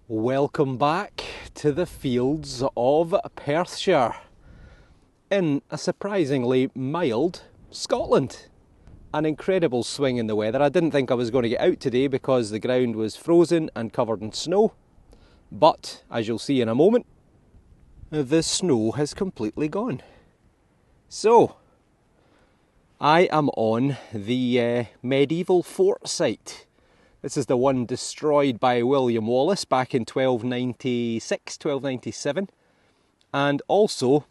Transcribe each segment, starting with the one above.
Welcome back to the fields of Perthshire in a surprisingly mild Scotland. An incredible swing in the weather. I didn't think I was going to get out today because the ground was frozen and covered in snow, but as you'll see in a moment, the snow has completely gone. So, I am on the medieval fort site. This is the one destroyed by William Wallace back in 1296, 1297. And also,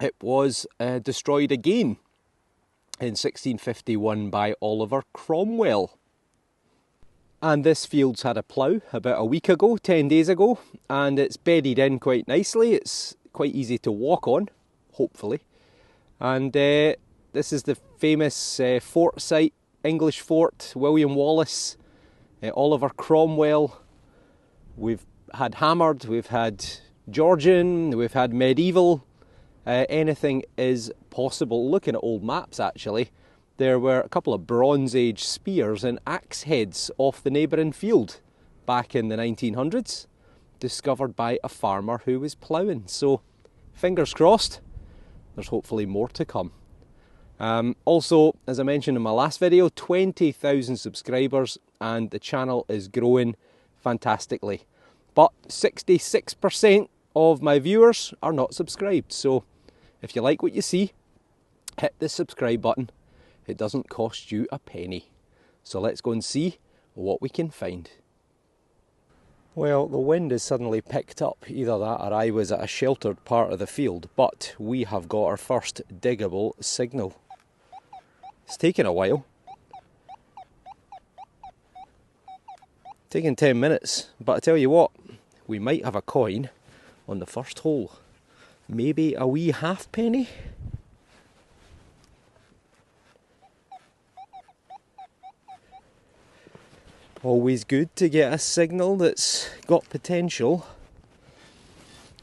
it was destroyed again in 1651 by Oliver Cromwell. And this field's had a plough about a week ago, 10 days ago, and it's bedded in quite nicely. It's quite easy to walk on, hopefully. And this is the famous fort site, English fort, William Wallace. Oliver Cromwell. We've had hammered, we've had Georgian, we've had medieval. Anything is possible. Looking at old maps actually, there were a couple of Bronze Age spears and axe heads off the neighbouring field back in the 1900s, discovered by a farmer who was ploughing. So fingers crossed, there's hopefully more to come. Also, as I mentioned in my last video, 20,000 subscribers and the channel is growing fantastically. But 66% of my viewers are not subscribed. So if you like what you see, hit the subscribe button. It doesn't cost you a penny. So let's go and see what we can find. Well, the wind has suddenly picked up. Either that or I was at a sheltered part of the field, but we have got our first diggable signal. It's taken a while. Taken 10 minutes, but I tell you what, we might have a coin on the first hole. Maybe a wee halfpenny? Always good to get a signal that's got potential.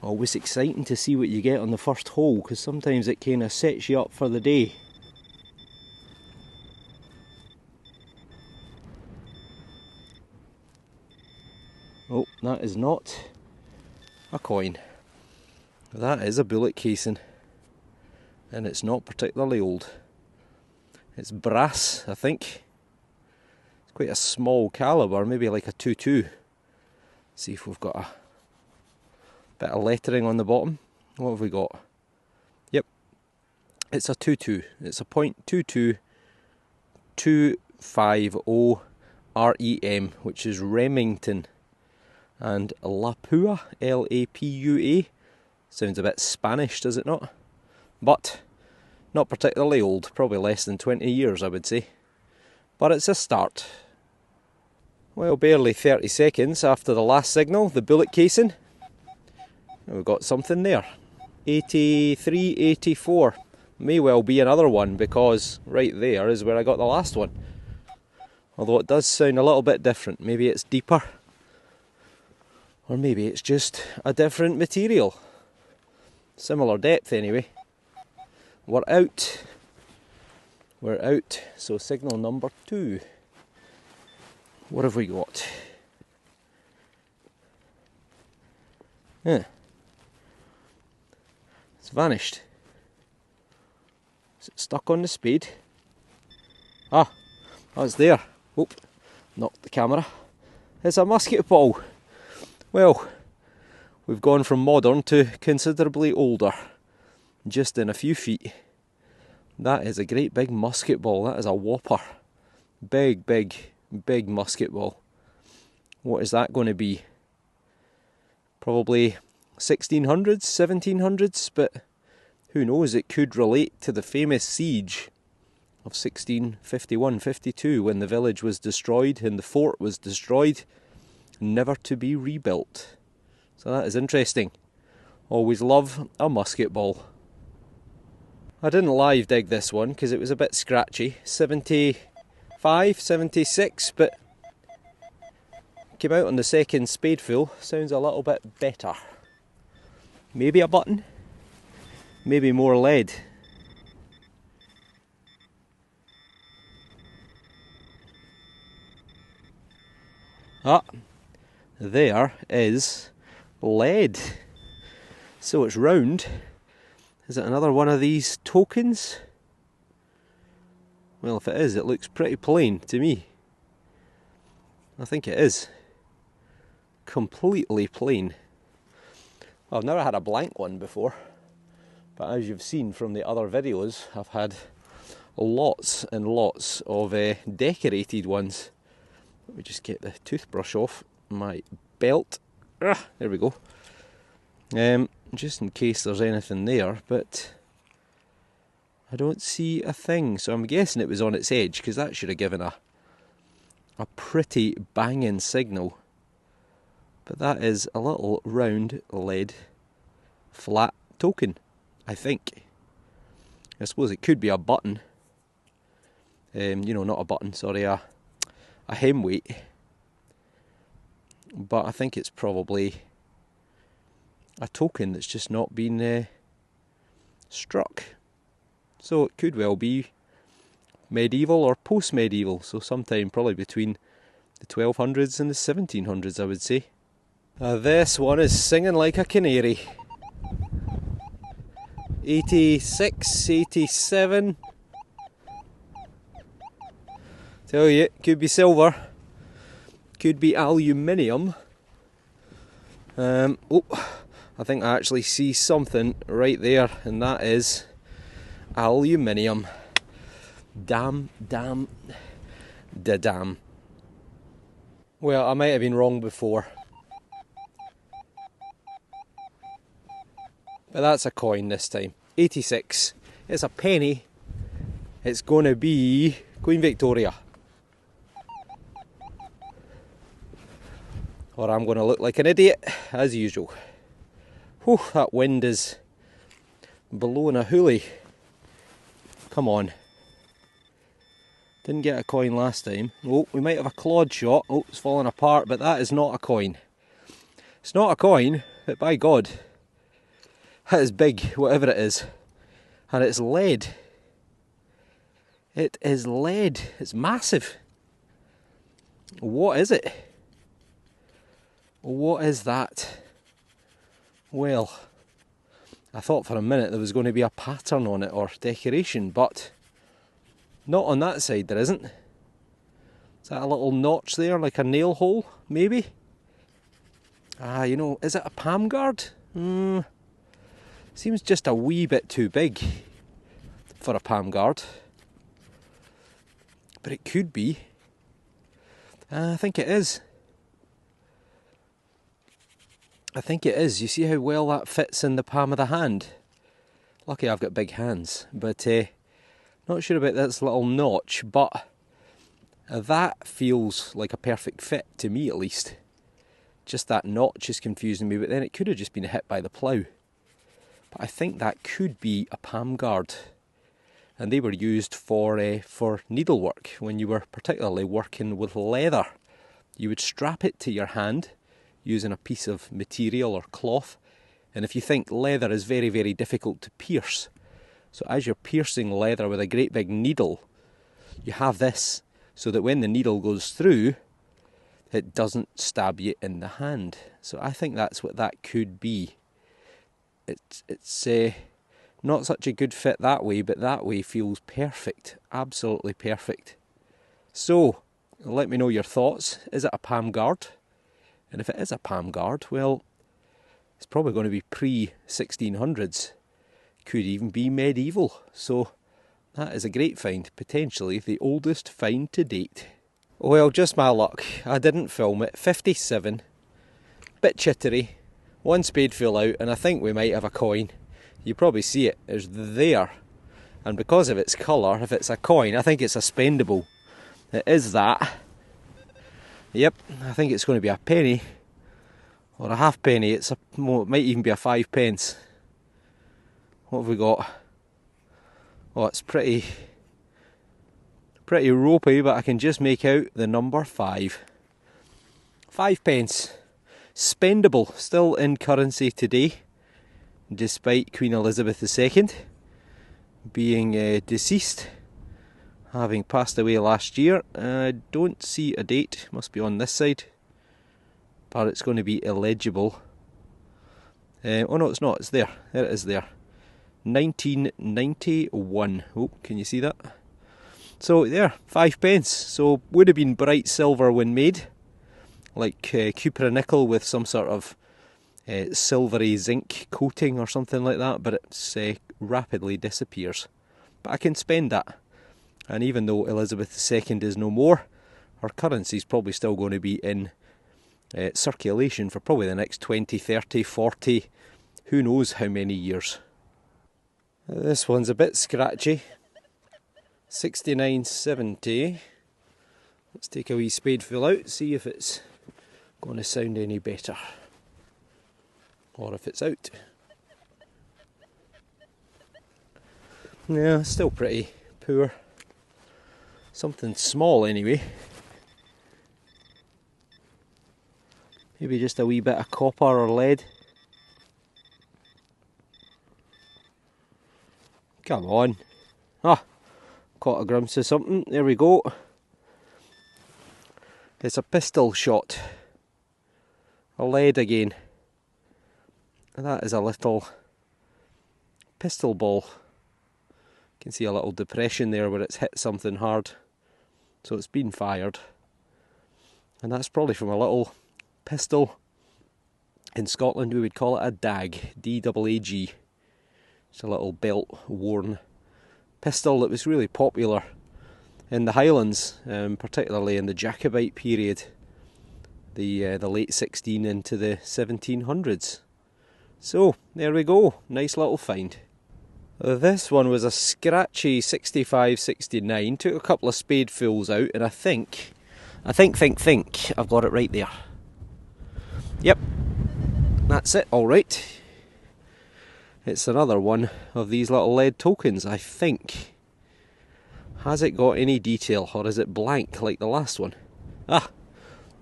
Always exciting to see what you get on the first hole, because sometimes it kind of sets you up for the day. Oh, that is not a coin. That is a bullet casing, and it's not particularly old. It's brass, I think. It's quite a small calibre, maybe like a 2.2. See if we've got a bit of lettering on the bottom. What have we got? Yep, it's a 2.2. It's a .22 250 REM, which is Remington. And Lapua, L-A-P-U-A, sounds a bit Spanish, does it not? But not particularly old, probably less than 20 years I would say. But it's a start. Well, barely 30 seconds after the last signal, the bullet casing, we've got something there. 83, 84, may well be another one, because right there is where I got the last one. Although it does sound a little bit different, maybe it's deeper. Or maybe it's just a different material. Similar depth anyway. We're out. We're out. So signal number 2. What have we got? It's vanished. Is it stuck on the spade? Ah, it's there. Oh, knocked the camera. It's a musket ball. Well, we've gone from modern to considerably older, just in a few feet. That is a great big musket ball. That is a whopper. Big, big, big musket ball. What is that going to be? Probably 1600s, 1700s, but who knows, it could relate to the famous siege of 1651-52 when the village was destroyed and the fort was destroyed, never to be rebuilt. So that is interesting. Always love a musket ball. I didn't live dig this one because it was a bit scratchy. 75, 76, but came out on the second spadeful. Sounds a little bit better. Maybe a button, maybe more lead. Ah, there is lead. So it's round. Is it another one of these tokens? Well, if it is, it looks pretty plain to me. I think it is. Completely plain. Well, I've never had a blank one before, but as you've seen from the other videos, I've had lots and lots of decorated ones. Let me just get the toothbrush off my belt. There we go. Just in case there's anything there, but I don't see a thing. So I'm guessing it was on its edge, because that should have given a pretty banging signal. But that is a little round lead flat token, I think. I suppose it could be a button. Not a button, sorry, a hem weight. But I think it's probably a token that's just not been struck. So it could well be medieval or post-medieval, so sometime probably between the 1200s and the 1700s, I would say. This one is singing like a canary. 86, 87. Tell you, it could be silver, could be aluminium. I think I actually see something right there, and that is aluminium. Damn. Well, I might have been wrong before, but that's a coin this time. 86. It's a penny. It's going to be Queen Victoria. Or I'm going to look like an idiot, as usual. Whew, that wind is blowing a hoolie. Come on. Didn't get a coin last time. Oh, we might have a clawed shot. Oh, it's falling apart, but that is not a coin. It's not a coin, but by God, that is big, whatever it is. And it's lead. It is lead. It's massive. What is it? What is that? Well, I thought for a minute there was going to be a pattern on it or decoration, but not on that side there isn't. Is that a little notch there, like a nail hole, maybe? Is it a palm guard? Seems just a wee bit too big for a palm guard. But it could be. I think it is. I think it is. You see how well that fits in the palm of the hand? Lucky I've got big hands, but not sure about this little notch, but that feels like a perfect fit to me at least. Just that notch is confusing me, but then it could have just been hit by the plough. But I think that could be a palm guard, and they were used for needlework when you were particularly working with leather. You would strap it to your hand using a piece of material or cloth, and if you think leather is very, very difficult to pierce, so as you're piercing leather with a great big needle, you have this so that when the needle goes through, it doesn't stab you in the hand. So I think that's what that could be. It's not such a good fit that way, but that way feels perfect, absolutely perfect. So let me know your thoughts. Is it a palm guard? And if it is a palm guard, well, it's probably going to be pre-1600s. Could even be medieval. So that is a great find, potentially the oldest find to date. Well, just my luck. I didn't film it. 57. Bit chittery. One spade fell out, and I think we might have a coin. You probably see it. It's there. And because of its colour, if it's a coin, I think it's a spendable. It is that. Yep, I think it's going to be a penny or a halfpenny. It might even be a 5 pence. What have we got? Oh, it's pretty ropey, but I can just make out the number 5. 5 pence. Spendable, still in currency today, despite Queen Elizabeth II being deceased, having passed away last year. I don't see a date, must be on this side. but it's going to be illegible. Oh no, it's not, it's there. There it is there. 1991. Oh, can you see that? So there, 5p. So would have been bright silver when made, like cupronickel with some sort of silvery zinc coating or something like that, but it rapidly disappears. But I can spend that, and even though Elizabeth II is no more, her currency is probably still going to be in circulation for probably the next 20, 30, 40, who knows how many years. This one's a bit scratchy. 69.70. Let's take a wee spadeful out, see if it's going to sound any better, or if it's out. Yeah, still pretty poor. Something small anyway. Maybe just a wee bit of copper or lead. Come on. Ah, caught a glimpse of something. There we go. It's a pistol shot. A lead again. And that is a little pistol ball. You can see a little depression there where it's hit something hard. So it's been fired. And that's probably from a little pistol. In Scotland we would call it a dag. D-A-A-G. It's a little belt-worn pistol that was really popular in the Highlands, particularly in the Jacobite period, the late 16 into the 1700s. So, there we go, nice little find. This one was a scratchy 65-69, took a couple of spadefuls out, and I think I've got it right there. Yep, that's it, alright. It's another one of these little lead tokens, I think. Has it got any detail, or is it blank like the last one? Ah,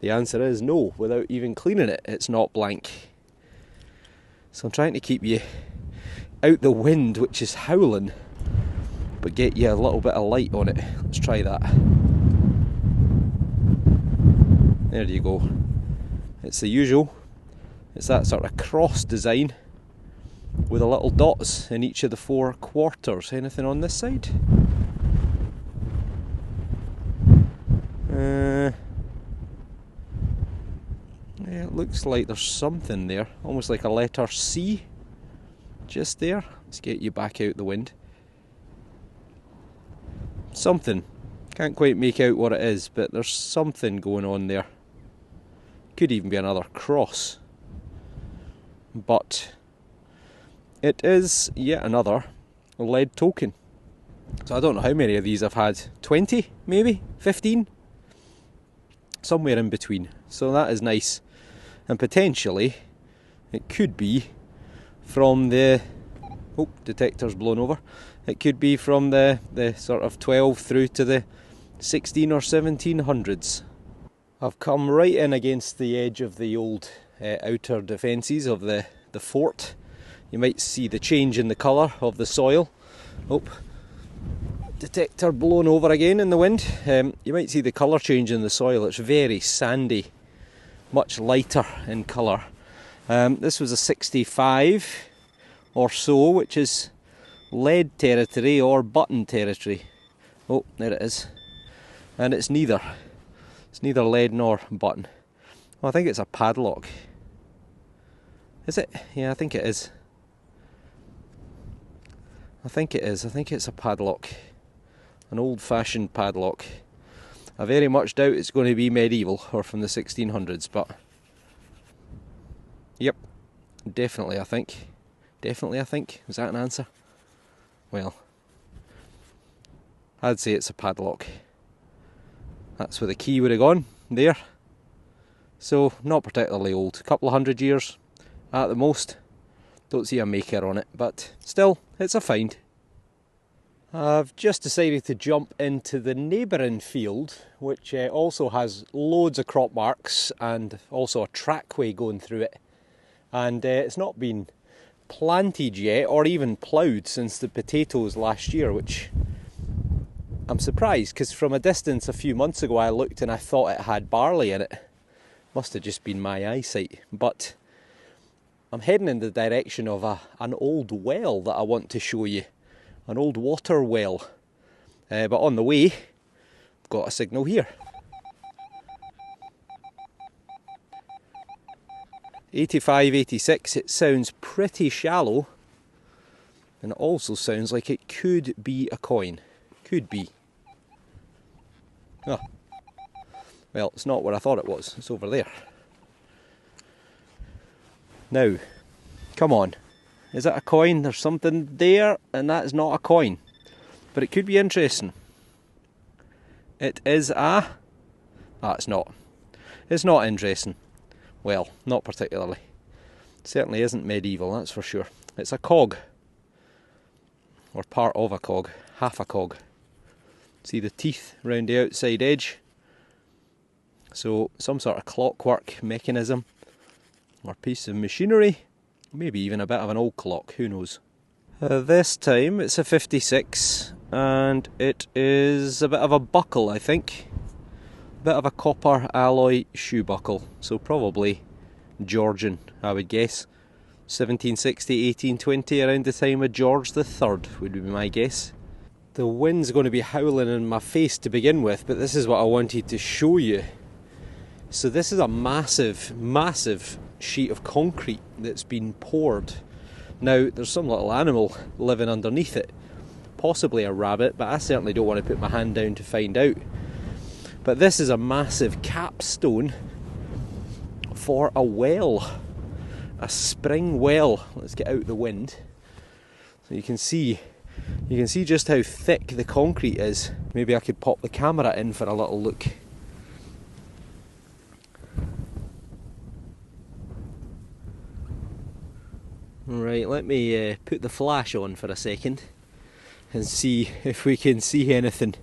the answer is no. Without even cleaning it, it's not blank. So I'm trying to keep you out the wind, which is howling, but get you a little bit of light on it. Let's try that. There you go. It's the usual. It's that sort of cross design with the little dots in each of the 4 quarters. Anything on this side? Yeah, it looks like there's something there, almost like a letter C just there. Let's get you back out the wind. Something. Can't quite make out what it is, but there's something going on there. Could even be another cross. But it is yet another lead token. So I don't know how many of these I've had. 20 maybe? 15? Somewhere in between. So that is nice. And potentially it could be from the... Oh, detector's blown over. It could be from the sort of 12 through to the 16 or 1700s. I've come right in against the edge of the old outer defences of the fort. You might see the change in the colour of the soil. Oh, detector blown over again in the wind. You might see the colour change in the soil. It's very sandy, much lighter in colour. This was a 65 or so, which is lead territory or button territory. Oh, there it is. And it's neither. It's neither lead nor button. Well, I think it's a padlock. Is it? Yeah, I think it is. I think it is. I think it's a padlock. An old-fashioned padlock. I very much doubt it's going to be medieval or from the 1600s, but... Yep. Definitely, I think. Definitely, I think. Is that an answer? Well, I'd say it's a padlock. That's where the key would have gone. There. So, not particularly old. A couple of 100 years at the most. Don't see a maker on it, but still, it's a find. I've just decided to jump into the neighbouring field, which also has loads of crop marks and also a trackway going through it. And it's not been planted yet or even ploughed since the potatoes last year, which I'm surprised, because from a distance a few months ago I looked and I thought it had barley in it. Must have just been my eyesight. But I'm heading in the direction of an old well that I want to show you. An old water well. But on the way, I've got a signal here. 85, 86, it sounds pretty shallow. And it also sounds like it could be a coin. Could be. Oh. Well, it's not where I thought it was. It's over there. Now, come on. Is that a coin? There's something there, and that is not a coin. But it could be interesting. It is a... Ah, it's not. It's not interesting. Well, not particularly. It certainly isn't medieval, that's for sure. It's a cog. Or part of a cog. Half a cog. See the teeth round the outside edge? So, some sort of clockwork mechanism. Or piece of machinery. Maybe even a bit of an old clock, who knows. This time it's a 56. And it is a bit of a buckle, I think. A bit of a copper alloy shoe buckle. So probably Georgian, I would guess. 1760, 1820, around the time of George III would be my guess. The wind's going to be howling in my face to begin with, but this is what I wanted to show you. So this is a massive, massive sheet of concrete that's been poured. Now, there's some little animal living underneath it. Possibly a rabbit, but I certainly don't want to put my hand down to find out. But this is a massive capstone for a well. A spring well. Let's get out the wind. So you can see just how thick the concrete is. Maybe I could pop the camera in for a little look. Right, let me put the flash on for a second and see if we can see anything.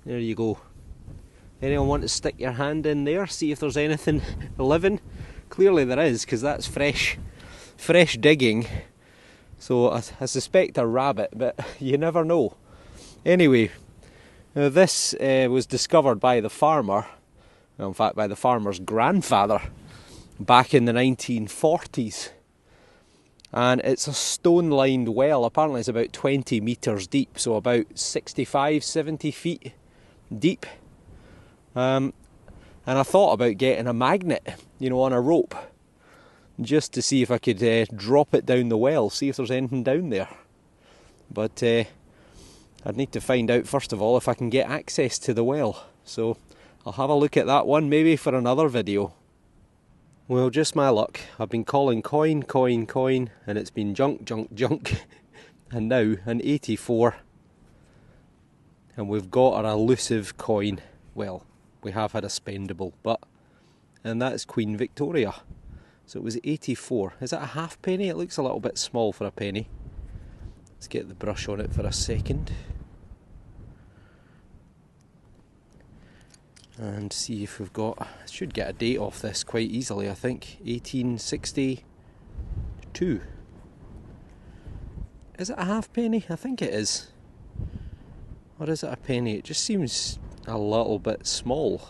There you go. Anyone want to stick your hand in there, see if there's anything living? Clearly there is, because that's fresh digging. So I suspect a rabbit, but you never know. Anyway, this was discovered by the farmer. In fact, by the farmer's grandfather, back in the 1940s. And it's a stone-lined well. Apparently it's about 20 metres deep, so about 65, 70 feet deep. And I thought about getting a magnet, on a rope, just to see if I could drop it down the well, see if there's anything down there. But I'd need to find out, first of all, if I can get access to the well. So I'll have a look at that one, maybe for another video. Well, just my luck. I've been calling coin, coin, coin, and it's been junk, junk, junk. And now, an 84. And we've got our elusive coin. Well, we have had a spendable, and that's Queen Victoria. So it was 84. Is that a halfpenny? It looks a little bit small for a penny. Let's get the brush on it for a second. And see if we've got... should get a date off this quite easily, I think. 1862. Is it a halfpenny? I think it is. Or is it a penny? It just seems a little bit small.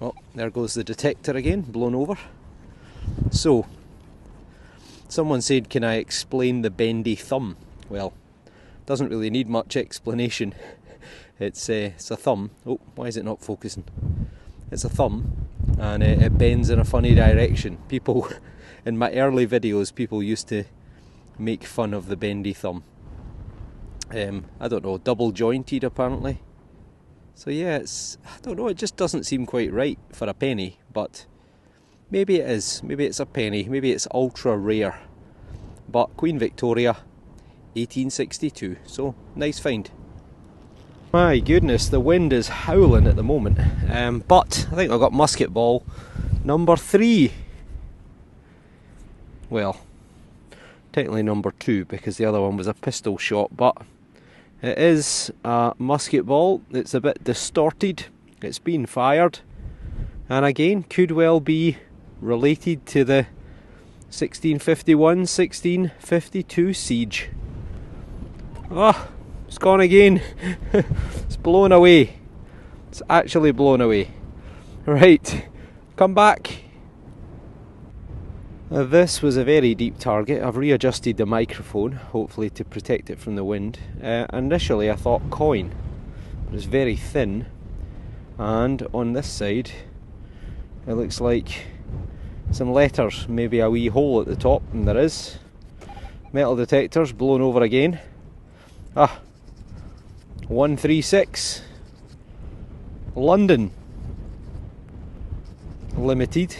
Oh, there goes the detector again, blown over. So, someone said, can I explain the bendy thumb? Well, doesn't really need much explanation. It's a thumb. Oh, why is it not focusing? It's a thumb, and it bends in a funny direction. People, in my early videos, people used to make fun of the bendy thumb. I don't know, double jointed apparently. So yeah, I don't know, it just doesn't seem quite right for a penny, but maybe it is. Maybe it's a penny, maybe it's ultra rare. But Queen Victoria, 1862, so nice find. My goodness, the wind is howling at the moment, but I think I've got musket ball number 3. Well, technically number 2 because the other one was a pistol shot, but it is a musket ball. It's a bit distorted, it's been fired, and again could well be related to the 1651-1652 siege. Oh, It's gone again. It's blown away. It's actually blown away. Right, come back. Now this was a very deep target. I've readjusted the microphone, hopefully to protect it from the wind. Initially I thought coin, but it's very thin. And on this side, it looks like some letters, maybe a wee hole at the top, and there is. Metal detectors blown over again. 136 London Limited.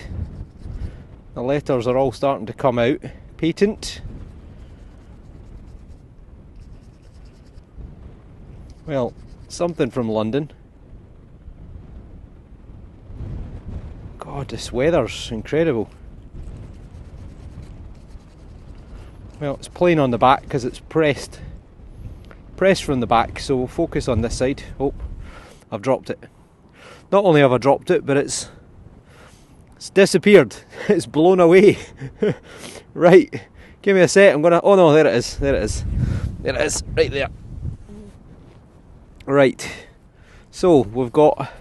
The letters are all starting to come out. Patent. Well, something from London. God, this weather's incredible. Well, it's plain on the back because it's pressed from the back, so we'll focus on this side. Oh, I've dropped it. Not only have I dropped it, but it's disappeared. It's blown away. Right, give me a sec. I'm gonna. Oh no, there it is. There it is. There it is. Right there. Right. So we've got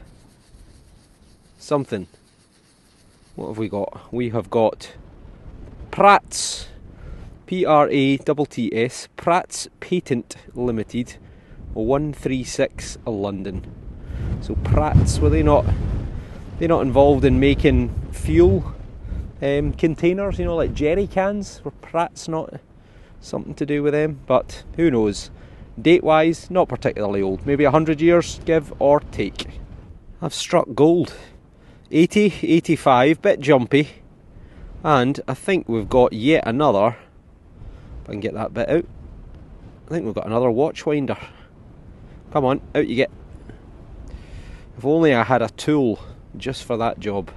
something. What have we got? We have got Pratt's, P-R-A-T-T-S, Pratt's Patent Limited, 136 London. So Pratt's, were they not involved in making fuel containers, you know, like jerry cans? Were Pratt's not something to do with them? But who knows? Date wise, not particularly old, maybe 100 years, give or take. I've struck gold. 80, 85, bit jumpy, and I think we've got yet another, if I can get that bit out, I think we've got another watch winder. Come on, out you get. If only I had a tool just for that job.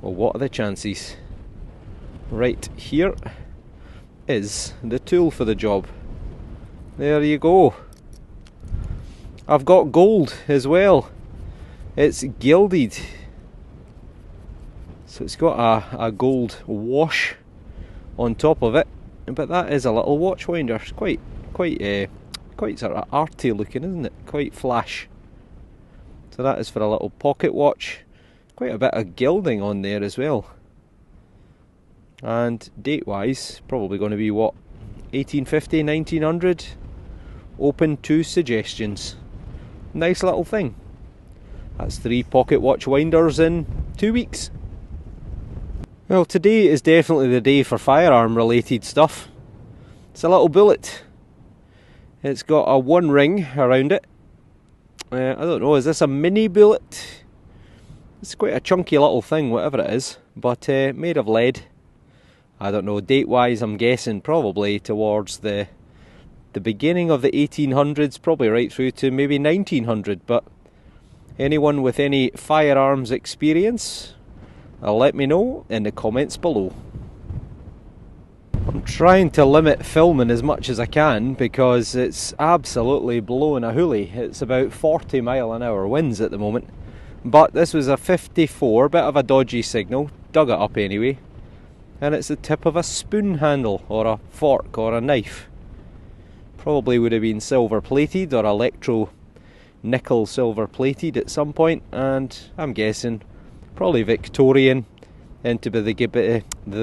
Well, what are the chances? Right, here is the tool for the job. There you go. I've got gold as well. It's gilded. So it's got a gold wash on top of it, but that is a little watch winder. It's quite sort of arty looking, isn't it? Quite flash. So that is for a little pocket watch. Quite a bit of gilding on there as well. And date wise, probably going to be what, 1850, 1900? Open to suggestions. Nice little thing. That's 3 pocket watch winders in 2 weeks. Well, today is definitely the day for firearm related stuff. It's a little bullet. It's got a 1 ring around it. I don't know, is this a mini bullet? It's quite a chunky little thing, whatever it is, but made of lead. I don't know, date wise I'm guessing probably towards the beginning of the 1800s, probably right through to maybe 1900, but anyone with any firearms experience, let me know in the comments below. I'm trying to limit filming as much as I can because it's absolutely blowing a hoolie. It's about 40 mile an hour winds at the moment. But this was a 54, bit of a dodgy signal, dug it up anyway. And it's the tip of a spoon handle or a fork or a knife. Probably would have been silver plated or electro nickel silver plated at some point, and I'm guessing probably Victorian into the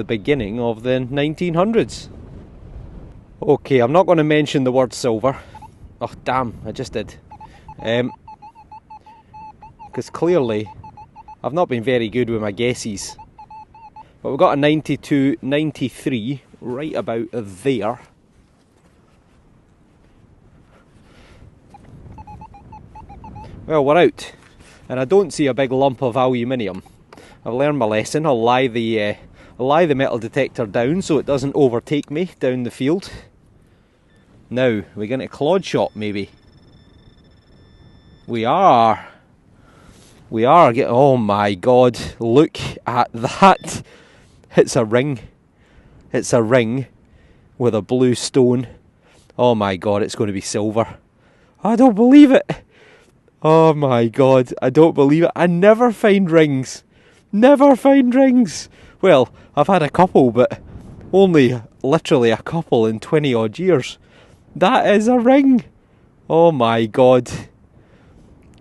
beginning of the 1900s. Okay, I'm not going to mention the word silver. Oh damn, I just did. Because clearly I've not been very good with my guesses. But we've got a 92, 93 right about there. Well, we're out, and I don't see a big lump of aluminium. I've learned my lesson. I'll lie the metal detector down so it doesn't overtake me down the field. Now, we're going to clod shot maybe. We are. Oh my god, look at that. It's a ring. It's a ring with a blue stone. Oh my god, it's going to be silver. I don't believe it. Oh my god, I don't believe it. I never find rings. Never find rings. Well, I've had a couple, but only literally a couple in 20 odd years. That is a ring. Oh my god.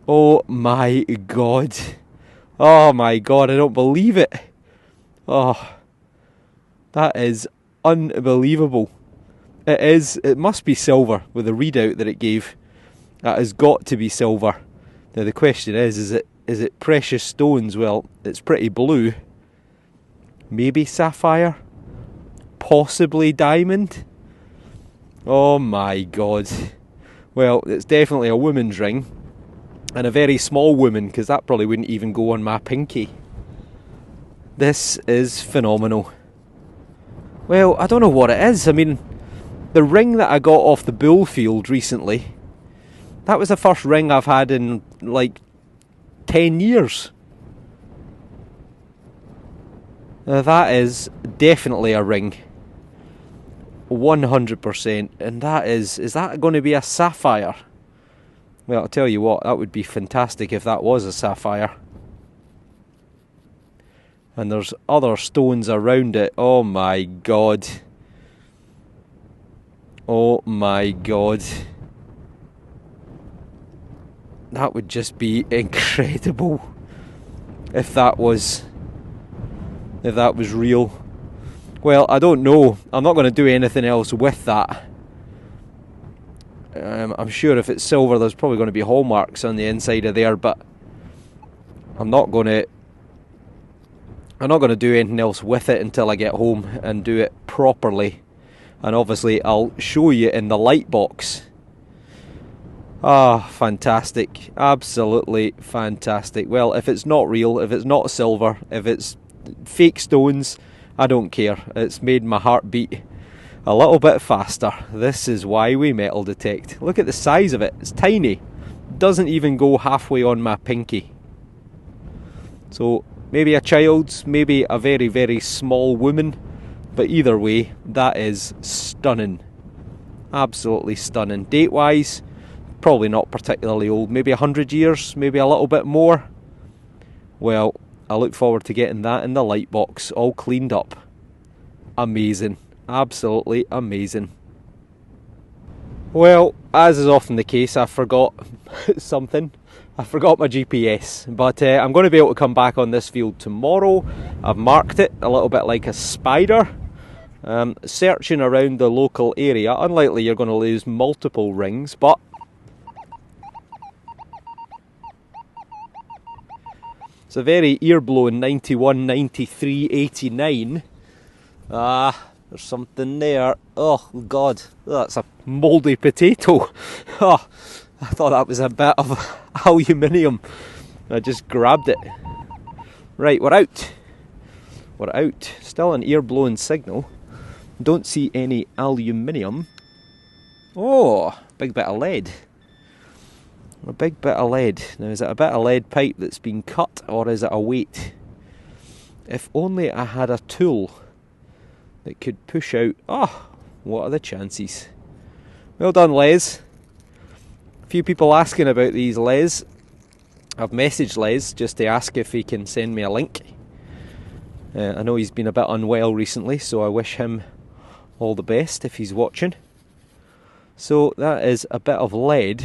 Oh my god. Oh my god, I don't believe it. Oh, that is unbelievable. It is. It must be silver with the readout that it gave. That has got to be silver. Now the question is it precious stones? Well, it's pretty blue. Maybe sapphire? Possibly diamond? Oh my god. Well, it's definitely a woman's ring. And a very small woman, because that probably wouldn't even go on my pinky. This is phenomenal. Well, I don't know what it is. I mean, the ring that I got off the bull field recently, that was the first ring I've had in like 10 years. Now that is definitely a ring. 100%. And that is that going to be a sapphire? Well, I'll tell you what, that would be fantastic if that was a sapphire. And there's other stones around it. Oh my god. Oh my god. That would just be incredible if that was real. Well, I don't know. I'm not going to do anything else with that. I'm sure if it's silver, there's probably going to be hallmarks on the inside of there, but I'm not going to do anything else with it until I get home and do it properly. And obviously, I'll show you in the light box. Ah, fantastic. Absolutely fantastic. Well, if it's not real, if it's not silver, if it's fake stones, I don't care. It's made my heart beat a little bit faster. This is why we metal detect. Look at the size of it. It's tiny. Doesn't even go halfway on my pinky. So maybe a child's, maybe a very, very small woman. But either way, that is stunning. Absolutely stunning. Date-wise, probably not particularly old. Maybe 100 years, maybe a little bit more. Well, I look forward to getting that in the light box, all cleaned up. Amazing. Absolutely amazing. Well, as is often the case, I forgot something. I forgot my GPS, but I'm going to be able to come back on this field tomorrow. I've marked it a little bit like a spider. Searching around the local area. Unlikely you're going to lose multiple rings, but it's a very ear-blowing 91, 93, 89. There's something there. Oh god, that's a mouldy potato. Oh, I thought that was a bit of aluminium. I just grabbed it. Right, we're out. We're out. Still an ear-blowing signal. Don't see any aluminium. Oh, big bit of lead. A big bit of lead. Now, is it a bit of lead pipe that's been cut, or is it a weight? If only I had a tool that could push out. Oh, what are the chances? Well done, Les. A few people asking about these, Les. I've messaged Les just to ask if he can send me a link. I know he's been a bit unwell recently, so I wish him all the best if he's watching. So that is a bit of lead.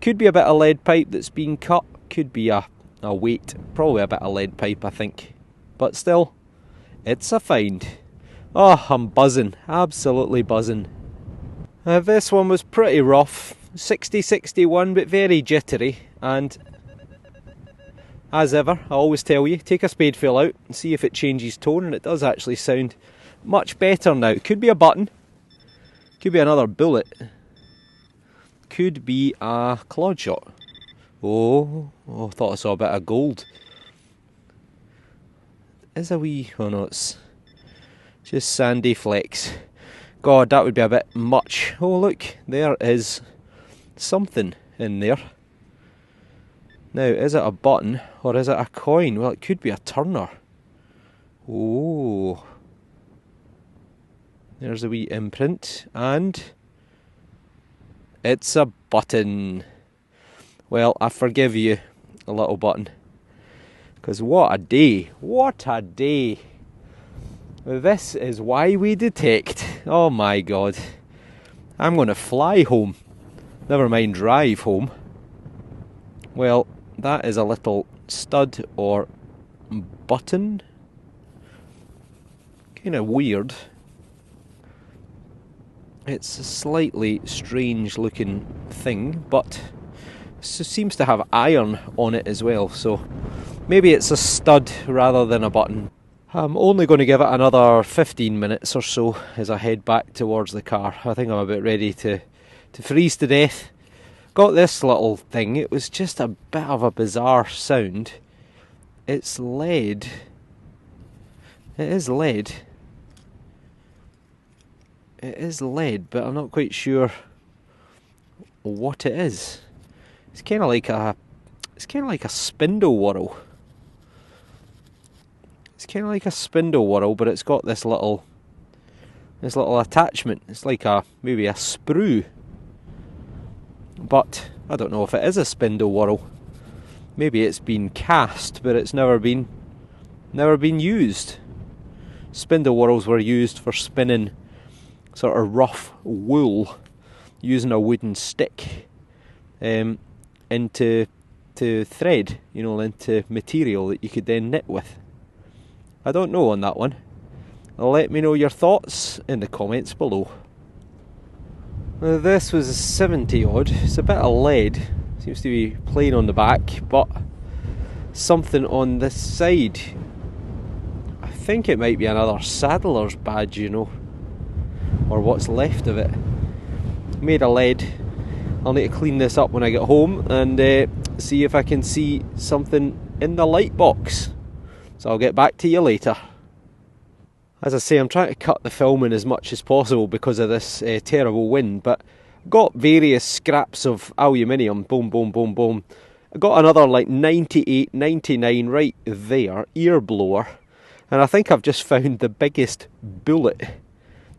Could be a bit of lead pipe that's been cut. Could be a weight. Probably a bit of lead pipe, I think. But still, it's a find. Oh, I'm buzzing. Absolutely buzzing. This one was pretty rough. 60-61, but very jittery. And as ever, I always tell you, take a spadeful out and see if it changes tone. And it does actually sound much better now. Could be a button. Could be another bullet. Could be a clod shot. Oh, I thought I saw a bit of gold. Is a wee... oh no, it's just sandy flecks. God, that would be a bit much. Oh look, there is something in there. Now, is it a button or is it a coin? Well, it could be a turner. Oh. There's a wee imprint, and it's a button. Well, I forgive you, a little button. Because what a day. What a day. This is why we detect. Oh my god. I'm going to fly home Never mind drive home. Well, that is a little stud or button. Kind of weird. It's a slightly strange looking thing, but it seems to have iron on it as well, so maybe it's a stud rather than a button. I'm only going to give it another 15 minutes or so as I head back towards the car. I think I'm about ready to freeze to death. Got this little thing. It was just a bit of a bizarre sound. It's lead. It is lead. It is lead, but I'm not quite sure what it is. It's kind of like a spindle whorl. It's kind of like a spindle whorl, but it's got this little attachment. It's like maybe a sprue. But I don't know if it is a spindle whorl. Maybe it's been cast, but it's never been used. Spindle whorls were used for spinning sort of rough wool using a wooden stick into thread, into material that you could then knit with. I don't know on that one. Let me know your thoughts in the comments below. Now, this was 70 odd. It's a bit of lead. Seems to be plain on the back, but something on this side. I think it might be another saddler's badge, or what's left of it. Made of lead. I'll need to clean this up when I get home and see if I can see something in the light box. So I'll get back to you later. As I say, I'm trying to cut the filming as much as possible because of this terrible wind, but got various scraps of aluminium, boom, boom, boom, boom. I got another like 98, 99 right there, ear blower, and I think I've just found the biggest bullet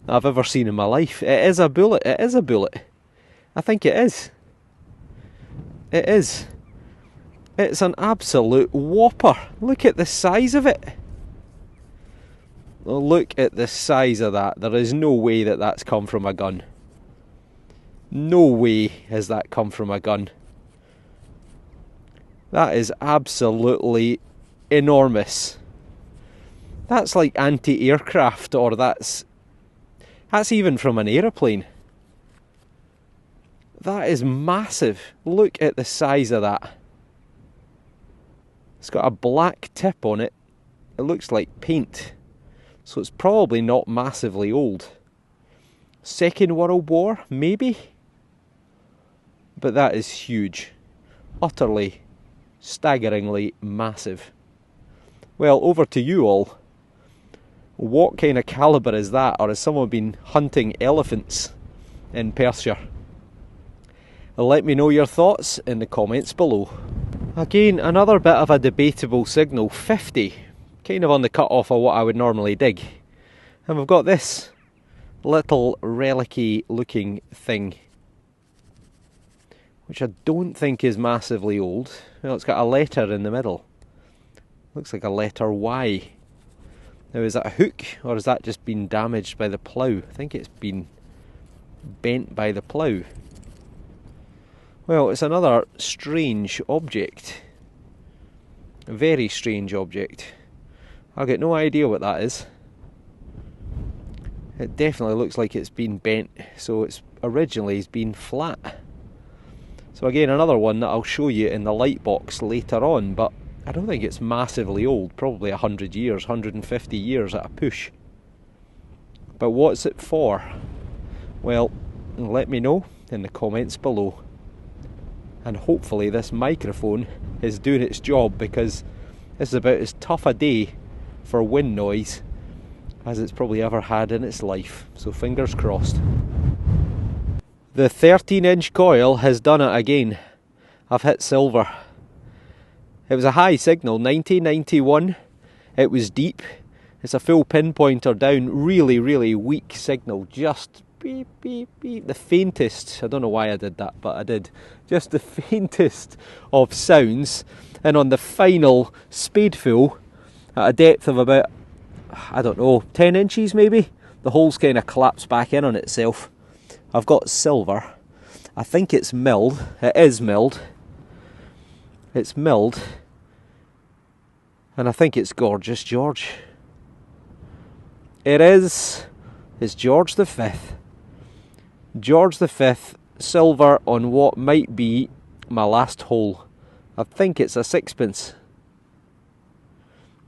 I've ever seen in my life. It is a bullet, it is a bullet. I think it is. It is. It's an absolute whopper. Look at the size of it. Look at the size of that. There is no way that that's come from a gun. No way has that come from a gun. That is absolutely enormous. That's like anti-aircraft, or that's even from an aeroplane. That is massive. Look at the size of that. It's got a black tip on it. It looks like paint. So it's probably not massively old. Second World War, maybe? But that is huge. Utterly, staggeringly massive. Well, over to you all. What kind of calibre is that? Or has someone been hunting elephants in Perthshire? Let me know your thoughts in the comments below. Again, another bit of a debatable signal, 50. Kind of on the cut off of what I would normally dig. And we've got this little relic-y looking thing, which I don't think is massively old. Well, it's got a letter in the middle. Looks like a letter Y. Now, is that a hook, or has that just been damaged by the plough? I think it's been bent by the plough. Well, it's another strange object. A very strange object. I've got no idea what that is. It definitely looks like it's been bent, so it's been flat. So again, another one that I'll show you in the light box later on, but I don't think it's massively old, probably 100 years, 150 years at a push. But what's it for? Well, let me know in the comments below. And hopefully this microphone is doing its job, because this is about as tough a day for wind noise as it's probably ever had in its life. So fingers crossed. The 13-inch coil has done it again. I've hit silver. It was a high signal, 90, 91. It was deep. It's a full pinpointer down. Really, really weak signal. Just beep, beep, beep. The faintest. I don't know why I did that, but I did. Just the faintest of sounds. And on the final spadeful, at a depth of about, I don't know, 10 inches maybe, the hole's kind of collapsed back in on itself. I've got silver. I think it's milled. It is milled. It's milled. And I think it's gorgeous, George. It is. It's George V. George V, silver on what might be my last hole. I think it's a sixpence.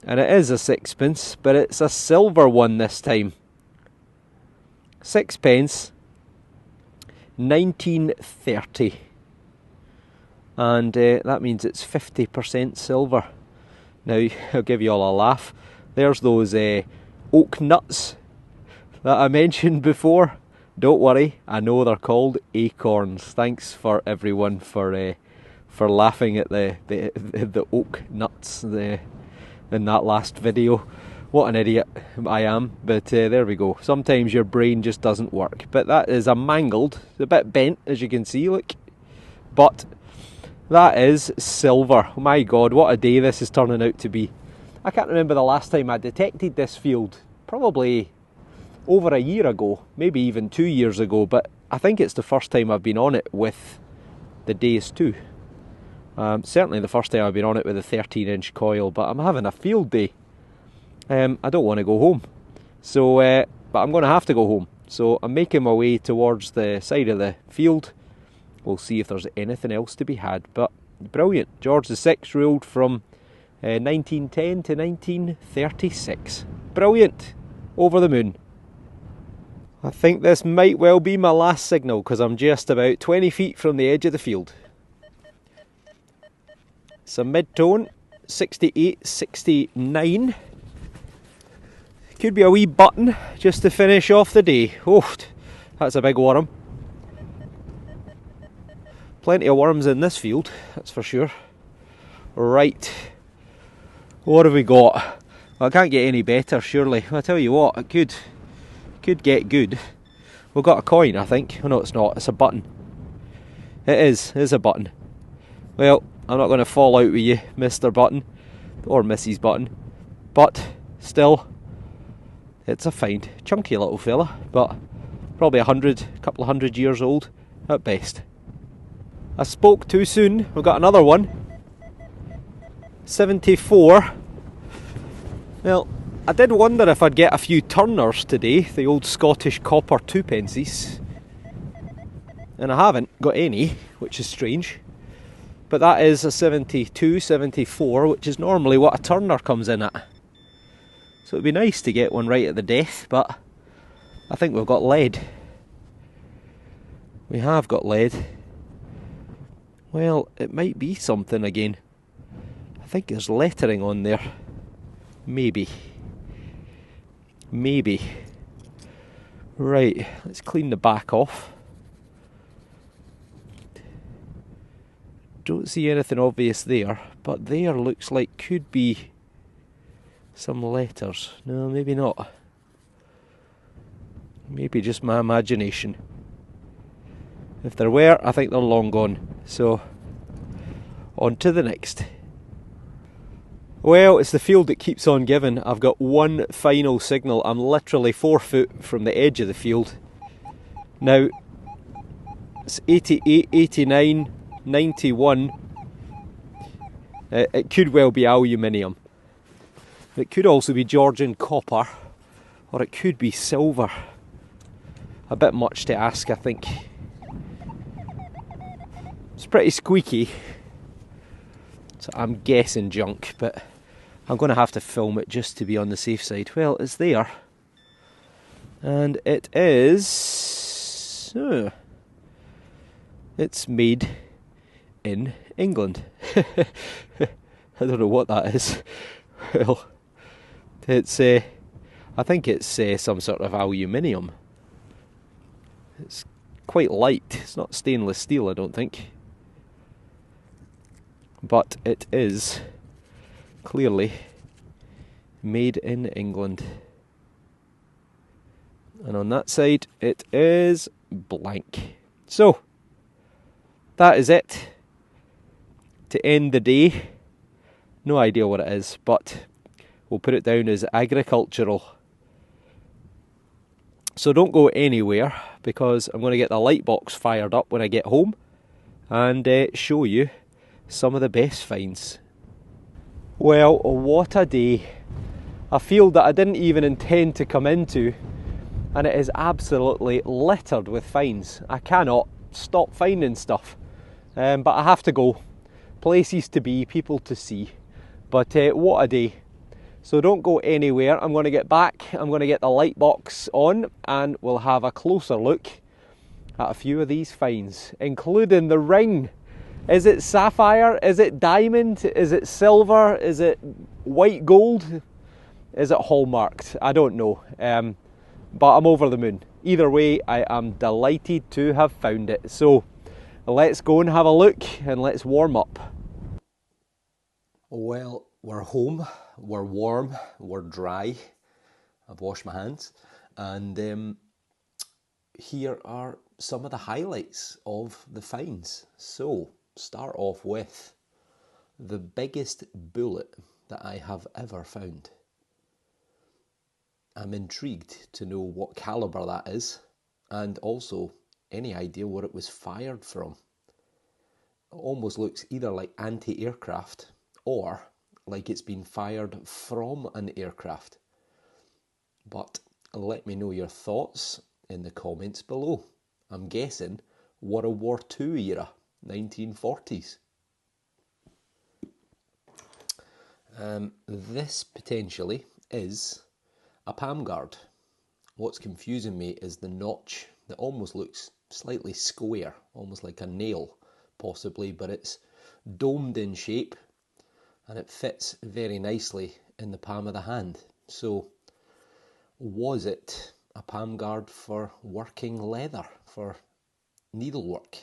And it is a sixpence, but it's a silver one this time. Sixpence, 1930. And that means it's 50% silver. Now, I'll give you all a laugh. There's those oak nuts that I mentioned before. Don't worry, I know they're called acorns. Thanks for everyone for laughing at the oak nuts in that last video. What an idiot I am, but there we go. Sometimes your brain just doesn't work. But that is a mangled, a bit bent as you can see, look. But that is silver. Oh my God, what a day this is turning out to be. I can't remember the last time I detected this field. Probably over a year ago, maybe even 2 years ago, but I think it's the first time I've been on it with the Deus II. Certainly the first time I've been on it with a 13-inch coil, but I'm having a field day. I don't want to go home, so but I'm going to have to go home. So I'm making my way towards the side of the field. We'll see if there's anything else to be had, but brilliant. George VI ruled from 1910 to 1936. Brilliant. Over the moon. I think this might well be my last signal because I'm just about 20 feet from the edge of the field. It's a mid-tone, 68, 69. Could be a wee button just to finish off the day. Oh, that's a big worm. Plenty of worms in this field, that's for sure. Right, what have we got? Well, it can't get any better, surely. I'll tell you what, it could get good. We've got a coin, I think. Oh no, it's not, it's a button. It is a button. Well, I'm not going to fall out with you, Mr. Button, or Mrs. Button, but still, it's a find. Chunky little fella, but probably a couple of hundred years old at best. I spoke too soon. We've got another one. 74. Well, I did wonder if I'd get a few turners today, the old Scottish copper 2pences. And I haven't got any, which is strange. But that is a 72, 74, which is normally what a turner comes in at. So it'd be nice to get one right at the death, but I think we've got lead. We have got lead. Well, it might be something again. I think there's lettering on there. Maybe. Maybe. Right, let's clean the back off. Don't see anything obvious there, but there looks like could be some letters. No, maybe not. Maybe just my imagination. If there were, I think they're long gone. So, on to the next. Well, it's the field that keeps on giving. I've got one final signal. I'm literally 4 foot from the edge of the field. Now, it's 88, 89, 91. It could well be aluminium. It could also be Georgian copper, or it could be silver. A bit much to ask, I think. It's pretty squeaky, so I'm guessing junk, but I'm going to have to film it just to be on the safe side. Well, it's there, and it is... it's made in England. I don't know what that is. Well, it's I think it's some sort of aluminium. It's quite light. It's not stainless steel, I don't think. But it is clearly made in England. And on that side, it is blank. So, that is it. To end the day. No idea what it is, but we'll put it down as agricultural. So don't go anywhere, because I'm going to get the light box fired up when I get home and show you some of the best finds. Well, what a day. A field that I didn't even intend to come into, and it is absolutely littered with finds. I cannot stop finding stuff, but I have to go. Places to be, people to see. But what a day. So don't go anywhere. I'm going to get back, I'm going to get the light box on, and we'll have a closer look at a few of these finds, including the ring. Is it sapphire? Is it diamond? Is it silver? Is it white gold? Is it hallmarked? I don't know. But I'm over the moon. Either way, I am delighted to have found it. So let's go and have a look, and let's warm up. Well, we're home, we're warm, we're dry. I've washed my hands, and here are some of the highlights of the finds. So, start off with the biggest bullet that I have ever found. I'm intrigued to know what caliber that is, and also any idea what it was fired from. It almost looks either like anti-aircraft or like it's been fired from an aircraft. But let me know your thoughts in the comments below. I'm guessing World War II era, 1940s. This potentially is a palm guard. What's confusing me is the notch that almost looks slightly square, almost like a nail possibly, but it's domed in shape and it fits very nicely in the palm of the hand. So was it a palm guard for working leather, for needlework?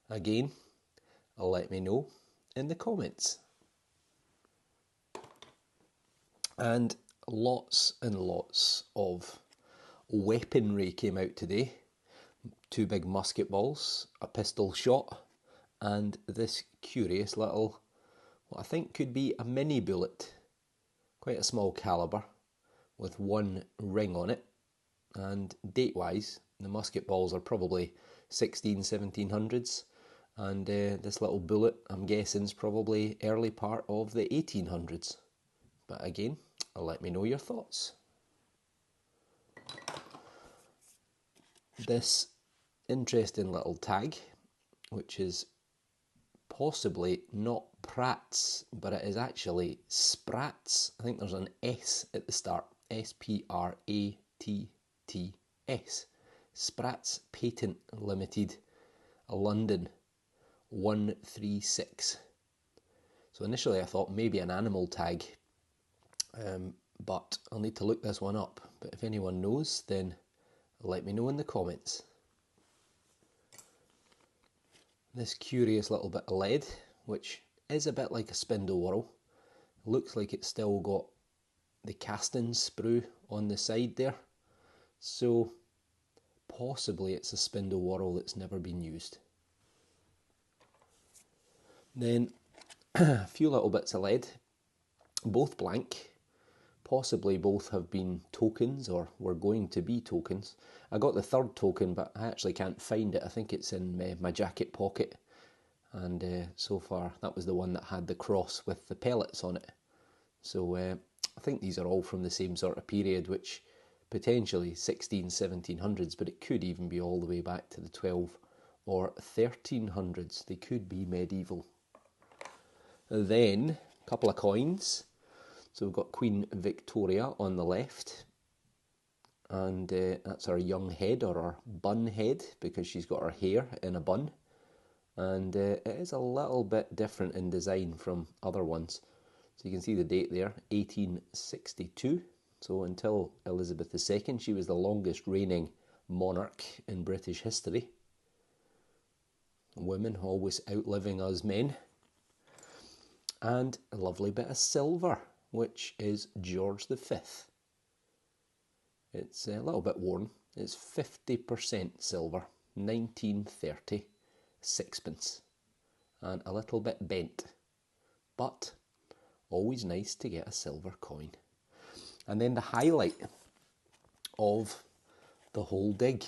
Again, let me know in the comments. And lots of weaponry came out today. 2 big musket balls, a pistol shot, and this curious little, what I think could be a mini bullet. Quite a small caliber with 1 ring on it. And date-wise, the musket balls are probably 1700s, and this little bullet, I'm guessing, is probably early part of the 1800s. But again, let me know your thoughts. This interesting little tag, which is possibly not Pratt's, but it is actually Spratts. I think there's an S at the start. S-P-R-A-T-T-S. Spratts Patent Limited, London, 136. So initially I thought maybe an animal tag, but I'll need to look this one up. But if anyone knows, then let me know in the comments. This curious little bit of lead, which is a bit like a spindle whorl. Looks like it's still got the casting sprue on the side there. So possibly it's a spindle whorl that's never been used. Then a few little bits of lead, both blank. Possibly both have been tokens, or were going to be tokens. I got the 3rd token, but I actually can't find it. I think it's in my jacket pocket. And so far, that was the one that had the cross with the pellets on it. So I think these are all from the same sort of period, which potentially 1700s, but it could even be all the way back to the 12 or 1300s. They could be medieval. Then, a couple of coins. So we've got Queen Victoria on the left, and that's her young head, or her bun head, because she's got her hair in a bun. And it is a little bit different in design from other ones. So you can see the date there, 1862. So until Elizabeth II, she was the longest reigning monarch in British history. Women always outliving us men. And a lovely bit of silver, which is George V. It's a little bit worn. It's 50% silver, 1930, sixpence, and a little bit bent, but always nice to get a silver coin. And then the highlight of the whole dig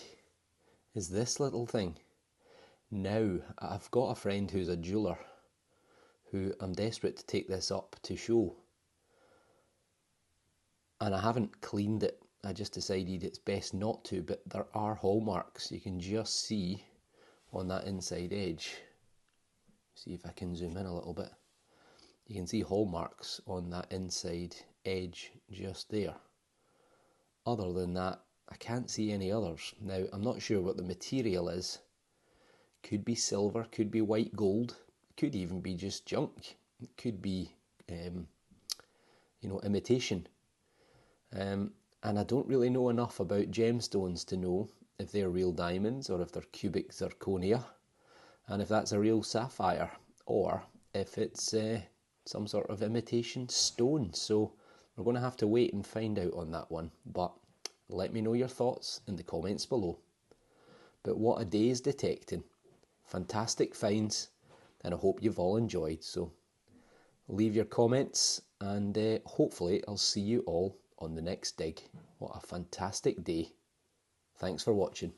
is this little thing. Now, I've got a friend who's a jeweller who I'm desperate to take this up to show. And I haven't cleaned it. I just decided it's best not to, but there are hallmarks you can just see on that inside edge. See if I can zoom in a little bit. You can see hallmarks on that inside edge just there. Other than that, I can't see any others. Now, I'm not sure what the material is. Could be silver, could be white gold, could even be just junk. It could be, imitation. And I don't really know enough about gemstones to know if they're real diamonds or if they're cubic zirconia, and if that's a real sapphire, or if it's some sort of imitation stone. So we're going to have to wait and find out on that one. But let me know your thoughts in the comments below. But what a day is detecting. Fantastic finds, and I hope you've all enjoyed. So leave your comments, and hopefully I'll see you all on the next dig. What a fantastic day. Thanks for watching.